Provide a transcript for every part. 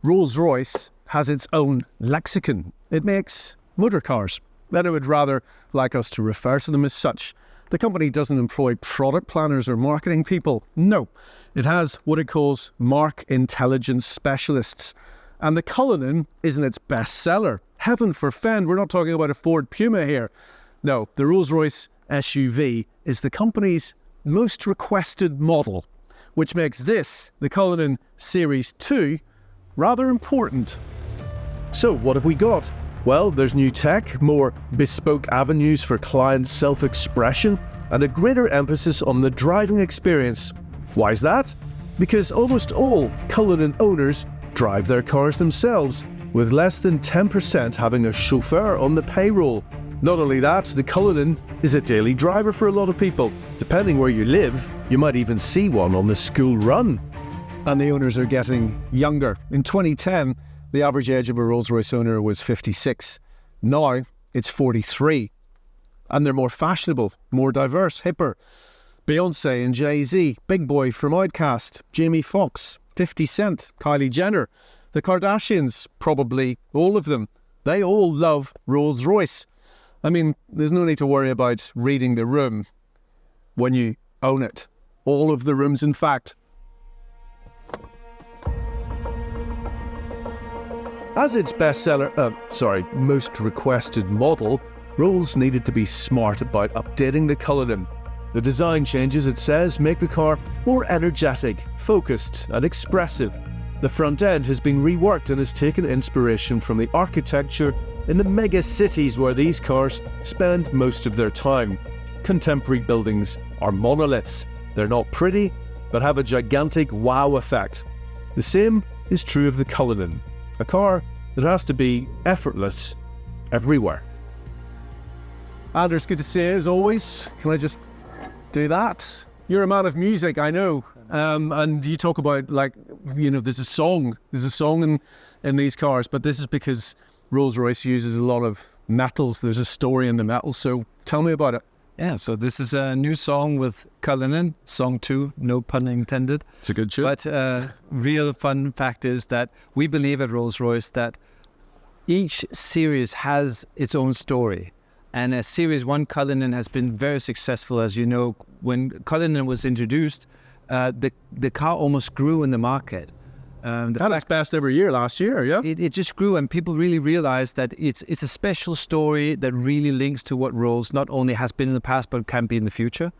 Rolls-Royce has its own lexicon. It makes motor cars, and it would rather like us to refer to them as such. The company doesn't employ product planners or marketing people. No, it has what it calls mark intelligence specialists. And the Cullinan isn't its best seller. Heaven forfend, we're not talking about a Ford Puma here. No, the Rolls-Royce SUV is the company's most requested model, which makes this, the Cullinan Series II, rather important. So what have we got? Well, there's new tech, more bespoke avenues for client self-expression, and a greater emphasis on the driving experience. Why is that? Because almost all Cullinan owners drive their cars themselves, with less than 10% having a chauffeur on the payroll. Not only that, the Cullinan is a daily driver for a lot of people. Depending where you live, you might even see one on the school run. And the owners are getting younger. In 2010, the average age of a Rolls-Royce owner was 56. Now, it's 43. And they're more fashionable, more diverse, hipper. Beyonce and Jay-Z, Big Boy from Outkast, Jamie Foxx, 50 Cent, Kylie Jenner, the Kardashians, probably all of them. They all love Rolls-Royce. I mean, there's no need to worry about reading the room when you own it. All of the rooms, in fact. As its most requested model, Rolls needed to be smart about updating the Cullinan. The design changes, it says, make the car more energetic, focused and expressive. The front end has been reworked and has taken inspiration from the architecture in the mega cities where these cars spend most of their time. Contemporary buildings are monoliths. They're not pretty, but have a gigantic wow effect. The same is true of the Cullinan, a car that has to be effortless everywhere. Anders, good to see you as always. Can I just do that? You're a man of music, I know. And you talk about, like, you know, there's a song in these cars, but this is because Rolls-Royce uses a lot of metals. There's a story in the metals, so tell me about it. Yeah, so this is a new song with Cullinan, song 2, no pun intended. It's a good tune. But real fun fact is that we believe at Rolls-Royce that each series has its own story. And a Series 1 Cullinan has been very successful. As you know, when Cullinan was introduced, the car almost grew in the market. Had its best every year last year, yeah? It just grew, and people really realized that it's a special story that really links to what Rolls not only has been in the past, but can be in the future.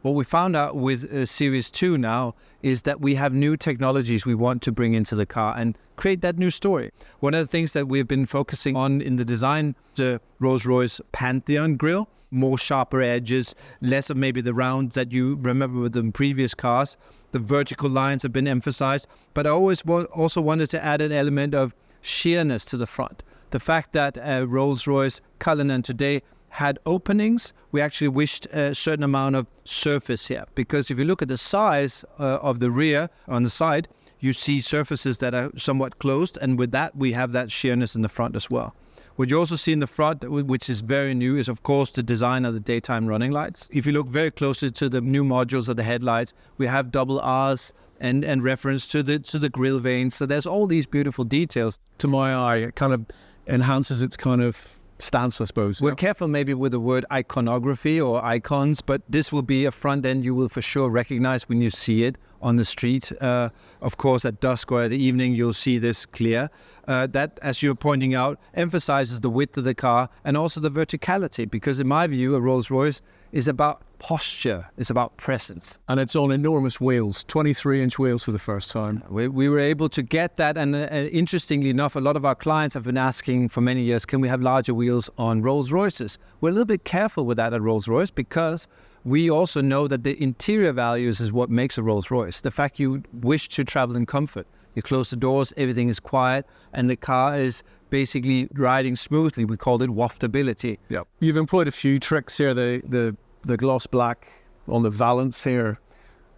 What we found out with Series 2 now is that we have new technologies we want to bring into the car and create that new story. One of the things that we've been focusing on in the design, the Rolls-Royce Pantheon grille, more sharper edges, less of maybe the rounds that you remember with the previous cars. The vertical lines have been emphasized, but I also wanted to add an element of sheerness to the front. The fact that Rolls-Royce Cullinan today had openings, we actually wished a certain amount of surface here, because if you look at the size of the rear on the side, you see surfaces that are somewhat closed, and with that we have that sheerness in the front as well. What you also see in the front, which is very new, is of course the design of the daytime running lights. If you look very closely to the new modules of the headlights, we have double R's and reference to the grille veins. So there's all these beautiful details. To my eye, it kind of enhances its kind of stance, I suppose. We're careful maybe with the word iconography or icons, but this will be a front end you will for sure recognize when you see it on the street. Of course, at dusk or at the evening, you'll see this clear. That, as you're pointing out, emphasizes the width of the car and also the verticality, because in my view, a Rolls-Royce is about posture, it's about presence. And it's on enormous wheels, 23-inch wheels for the first time. We were able to get that, and interestingly enough, a lot of our clients have been asking for many years, can we have larger wheels on Rolls-Royces? We're a little bit careful with that at Rolls-Royce, because we also know that the interior values is what makes a Rolls-Royce. The fact you wish to travel in comfort. You close the doors, everything is quiet, and the car is basically riding smoothly. We call it waftability. Yeah. You've employed a few tricks here. The gloss black on the valance here,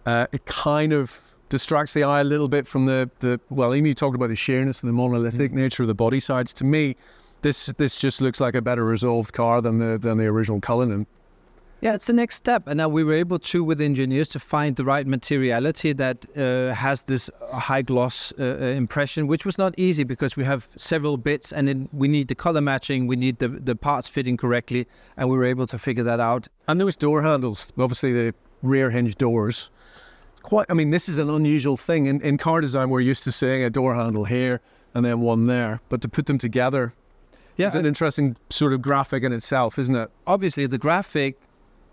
it kind of distracts the eye a little bit from well, Amy talked about the sheerness and the monolithic nature of the body sides. To me, this just looks like a better resolved car than the original Cullinan. Yeah, it's the next step. And now we were able to, with engineers, to find the right materiality that has this high gloss impression, which was not easy because we have several bits and then we need the color matching, we need the parts fitting correctly, and we were able to figure that out. And those door handles, obviously the rear hinge doors. This is an unusual thing. In car design, we're used to seeing a door handle here and then one there, but to put them together is an interesting sort of graphic in itself, isn't it? Obviously, the graphic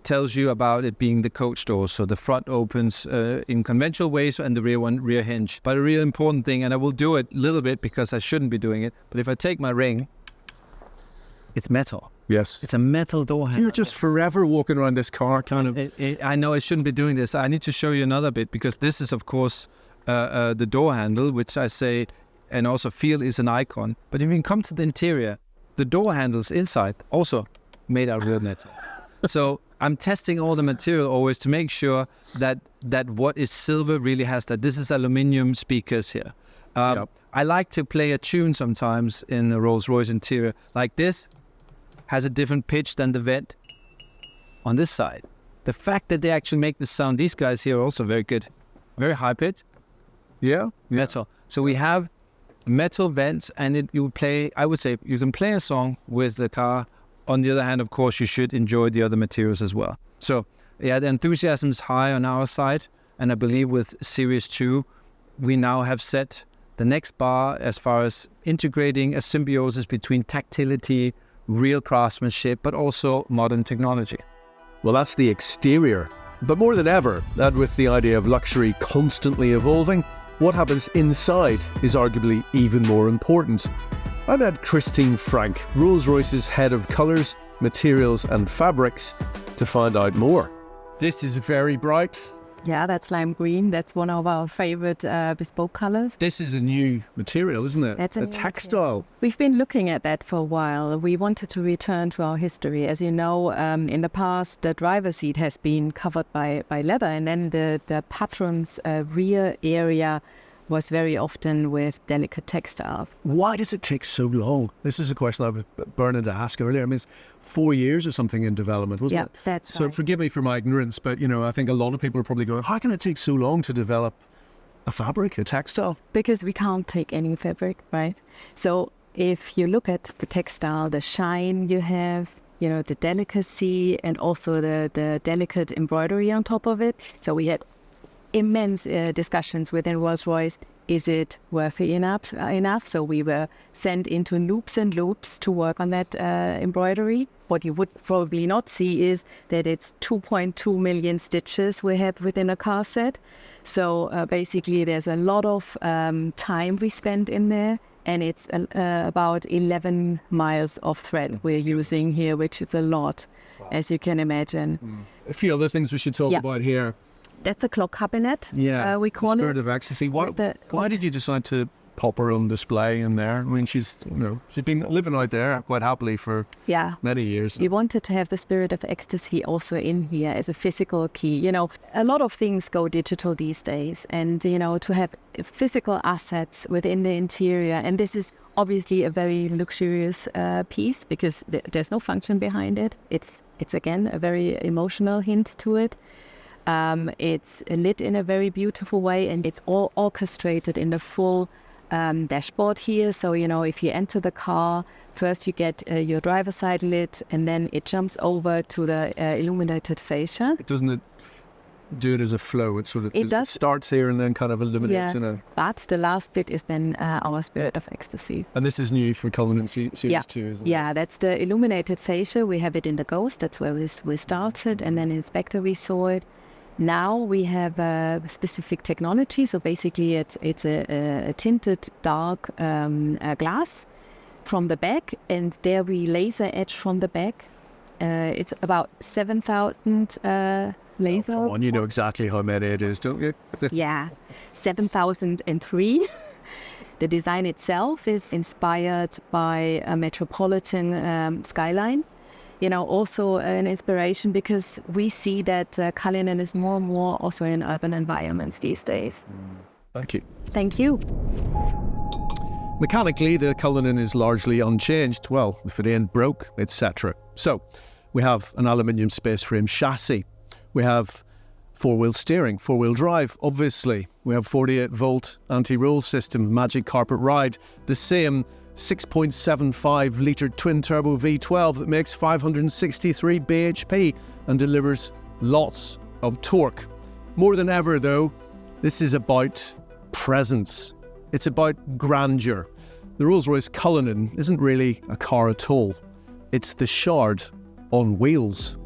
tells you about it being the coach door. So the front opens in conventional ways and the rear hinge. But a real important thing, and I will do it a little bit because I shouldn't be doing it, but if I take my ring, it's metal. Yes. It's a metal door handle. You're just forever walking around this car kind of... I know I shouldn't be doing this. I need to show you another bit because this is, of course, the door handle, which I say and also feel is an icon. But if you come to the interior, the door handles inside also made out of real metal. So I'm testing all the material always to make sure that what is silver really has that. This is aluminium speakers here. I like to play a tune sometimes in the Rolls-Royce interior. Like this has a different pitch than the vent on this side. The fact that they actually make the sound, these guys here are also very good. Very high pitch. Yeah. Metal. So we have metal vents and I would say you can play a song with the car. On the other hand, of course, you should enjoy the other materials as well. So, yeah, the enthusiasm is high on our side. And I believe with Series 2, we now have set the next bar as far as integrating a symbiosis between tactility, real craftsmanship, but also modern technology. Well, that's the exterior. But more than ever, and with the idea of luxury constantly evolving, what happens inside is arguably even more important. I met Christine Franck, Rolls-Royce's head of colours, materials and fabrics, to find out more. This is very bright. Yeah, that's lime green. That's one of our favorite bespoke colors. This is a new material, isn't it? That's a textile. We've been looking at that for a while. We wanted to return to our history. As you know, in the past, the driver's seat has been covered by leather, and then the patron's rear area was very often with delicate textiles. Why does it take so long? This is a question I was burning to ask earlier. It's 4 years or something in development, wasn't it? Yeah, that's right. So forgive me for my ignorance, but I think a lot of people are probably going, how can it take so long to develop a fabric, a textile? Because we can't take any fabric, right? So if you look at the textile, the shine you have, the delicacy and also the delicate embroidery on top of it. So we had immense discussions within Rolls-Royce. Is it worthy enough? So we were sent into loops and loops to work on that embroidery. What you would probably not see is that it's 2.2 million stitches we have within a car set. So basically there's a lot of time we spend in there, and it's about 11 miles of thread we're using here, which is a lot, as you can imagine. A few other things we should talk about here. That's a clock cabinet. Yeah, we call Spirit it. of Ecstasy. Why did you decide to pop her on display in there? She's been living out there quite happily for many years. We wanted to have the Spirit of Ecstasy also in here as a physical key. A lot of things go digital these days, and to have physical assets within the interior, and this is obviously a very luxurious piece because there's no function behind it. It's again a very emotional hint to it. It's lit in a very beautiful way, and it's all orchestrated in the full dashboard here. So, if you enter the car, first you get your driver's side lit, and then it jumps over to the illuminated fascia. Doesn't it do it as a flow? It starts here and then kind of illuminates. But the last bit is then our Spirit of Ecstasy. And this is new for Cullinan Series II, isn't it? Yeah, that's the illuminated fascia. We have it in the Ghost. That's where we started, and then in Spectre we saw it. Now we have a specific technology. So basically it's a tinted dark glass from the back, and there we laser etch from the back. It's about 7,000 laser. Oh, come on, you know exactly how many it is, don't you? Yeah, 7,003. The design itself is inspired by a metropolitan skyline. Also an inspiration because we see that Cullinan is more and more also in urban environments these days. Thank you. Thank you. Mechanically, the Cullinan is largely unchanged. Well, if it ain't broke, etc. So, We have an aluminium space frame chassis. We have four-wheel steering, four-wheel drive, obviously. We have 48-volt anti-roll system, magic carpet ride, the same 6.75 litre twin-turbo V12 that makes 563 bhp and delivers lots of torque. More than ever, though, this is about presence. It's about grandeur. The Rolls-Royce Cullinan isn't really a car at all. It's the Shard on wheels.